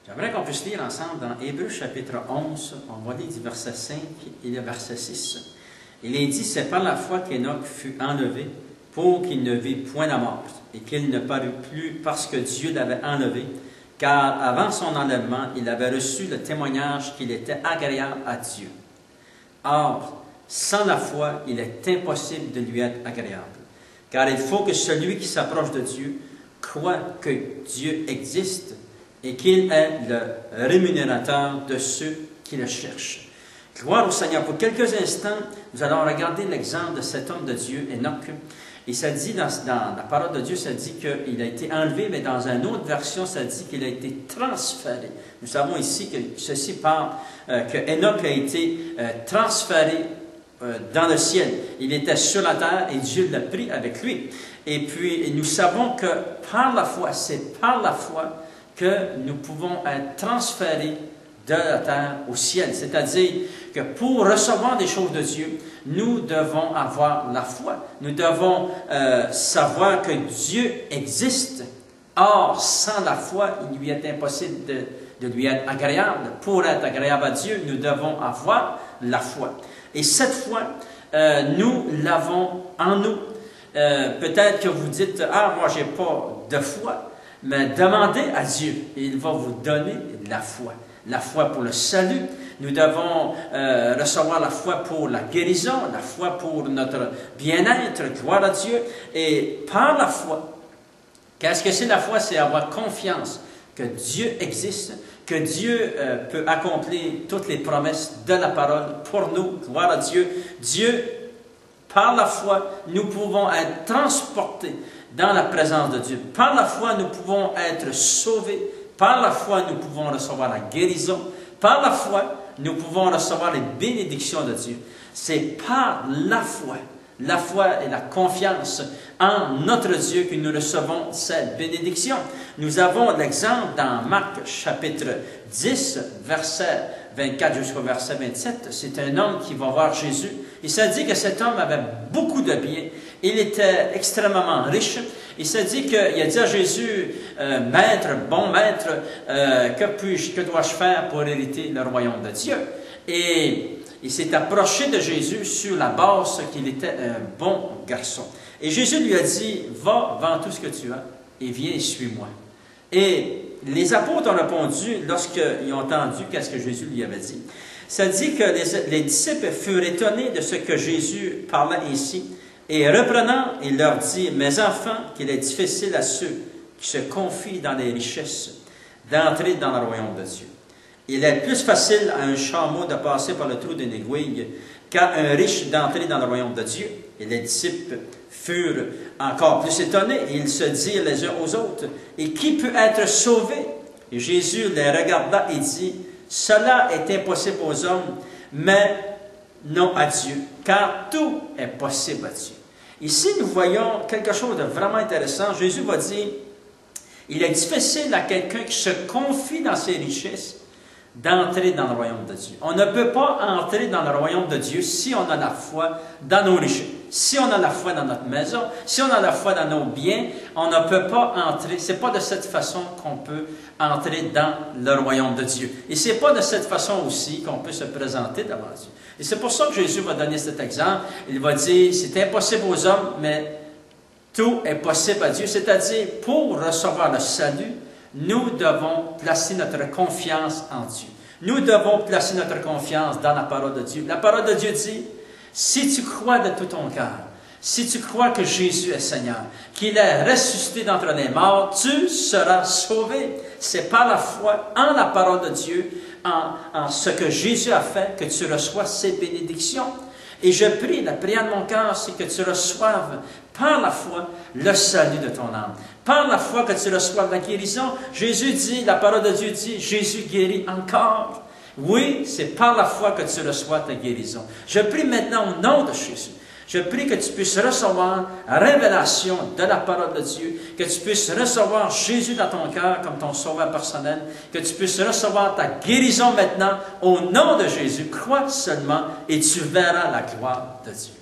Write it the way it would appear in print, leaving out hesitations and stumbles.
J'aimerais qu'on puisse lire ensemble dans Hébreux chapitre 11, on va lire du verset 5 et le verset 6. Il est dit, c'est par la foi qu'Enoch fut enlevé pour qu'il ne vit point la mort et qu'il ne parut plus parce que Dieu l'avait enlevé, car avant son enlèvement, il avait reçu le témoignage qu'il était agréable à Dieu. Or, sans la foi, il est impossible de lui être agréable, car il faut que celui qui s'approche de Dieu croit que Dieu existe et qu'il est le rémunérateur de ceux qui le cherchent. Gloire au Seigneur. Pour quelques instants, nous allons regarder l'exemple de cet homme de Dieu, Enoch. Et ça dit, dans la parole de Dieu, ça dit qu'il a été enlevé, mais dans une autre version, ça dit qu'il a été transféré. Nous savons ici que ceci parle, que Enoch a été transféré dans le ciel. Il était sur la terre et Dieu l'a pris avec lui. Et puis, nous savons que par la foi, c'est par la foi que nous pouvons être transférés de la terre au ciel. C'est-à-dire que pour recevoir des choses de Dieu, nous devons avoir la foi. Nous devons savoir que Dieu existe. Or, sans la foi, il lui est impossible de lui être agréable. Pour être agréable à Dieu, nous devons avoir la foi. Et cette foi, nous l'avons en nous. Peut-être que vous dites, « Ah, moi, je n'ai pas de foi. » Mais demandez à Dieu et il va vous donner la foi. La foi pour le salut. Nous devons recevoir la foi pour la guérison, la foi pour notre bien-être, gloire à Dieu. Et par la foi, qu'est-ce que c'est la foi? C'est avoir confiance que Dieu existe, que Dieu peut accomplir toutes les promesses de la parole pour nous, gloire à Dieu. Dieu, par la foi, nous pouvons être transportés dans la présence de Dieu. Par la foi, nous pouvons être sauvés. Par la foi, nous pouvons recevoir la guérison. Par la foi, nous pouvons recevoir les bénédictions de Dieu. C'est par la foi et la confiance en notre Dieu que nous recevons cette bénédiction. Nous avons l'exemple dans Marc chapitre 10, verset 24 jusqu'au verset 27. C'est un homme qui va voir Jésus. Il s'est dit que cet homme avait beaucoup de biens. Il était extrêmement riche. Il s'est dit qu'il a dit à Jésus, Maître, bon maître, que dois-je faire pour hériter le royaume de Dieu? Et il s'est approché de Jésus sur la base qu'il était un bon garçon. Et Jésus lui a dit, va, vends tout ce que tu as et viens et suis-moi. Et les apôtres ont répondu lorsqu'ils ont entendu qu'est-ce que Jésus lui avait dit. Ça dit que les disciples furent étonnés de ce que Jésus parlait ici. Et reprenant, il leur dit, « Mes enfants, qu'il est difficile à ceux qui se confient dans les richesses d'entrer dans le royaume de Dieu. Il est plus facile à un chameau de passer par le trou d'une aiguille qu'à un riche d'entrer dans le royaume de Dieu. » Et les disciples furent encore plus étonnés, et ils se dirent les uns aux autres, « Et qui peut être sauvé? » Et Jésus les regarda et dit, « Cela est impossible aux hommes, mais non à Dieu, car tout est possible à Dieu. » Ici, nous voyons quelque chose de vraiment intéressant. Jésus va dire, il est difficile à quelqu'un qui se confie dans ses richesses d'entrer dans le royaume de Dieu. On ne peut pas entrer dans le royaume de Dieu si on a la foi dans nos richesses. Si on a la foi dans notre maison, si on a la foi dans nos biens, on ne peut pas entrer. Ce n'est pas de cette façon qu'on peut entrer dans le royaume de Dieu. Et ce n'est pas de cette façon aussi qu'on peut se présenter devant Dieu. Et c'est pour ça que Jésus va donner cet exemple. Il va dire, c'est impossible aux hommes, mais tout est possible à Dieu. C'est-à-dire, pour recevoir le salut, nous devons placer notre confiance en Dieu. Nous devons placer notre confiance dans la parole de Dieu. La parole de Dieu dit, si tu crois de tout ton cœur, si tu crois que Jésus est Seigneur, qu'il est ressuscité d'entre les morts, tu seras sauvé. C'est par la foi en la parole de Dieu, en ce que Jésus a fait, que tu reçois ces bénédictions. Et je prie, la prière de mon cœur, c'est que tu reçoives par la foi le salut de ton âme. Par la foi que tu reçoives la guérison. Jésus dit, la parole de Dieu dit, Jésus guérit encore. Oui, c'est par la foi que tu reçois ta guérison. Je prie maintenant au nom de Jésus. Je prie que tu puisses recevoir la révélation de la parole de Dieu, que tu puisses recevoir Jésus dans ton cœur comme ton sauveur personnel, que tu puisses recevoir ta guérison maintenant au nom de Jésus. Crois seulement et tu verras la gloire de Dieu.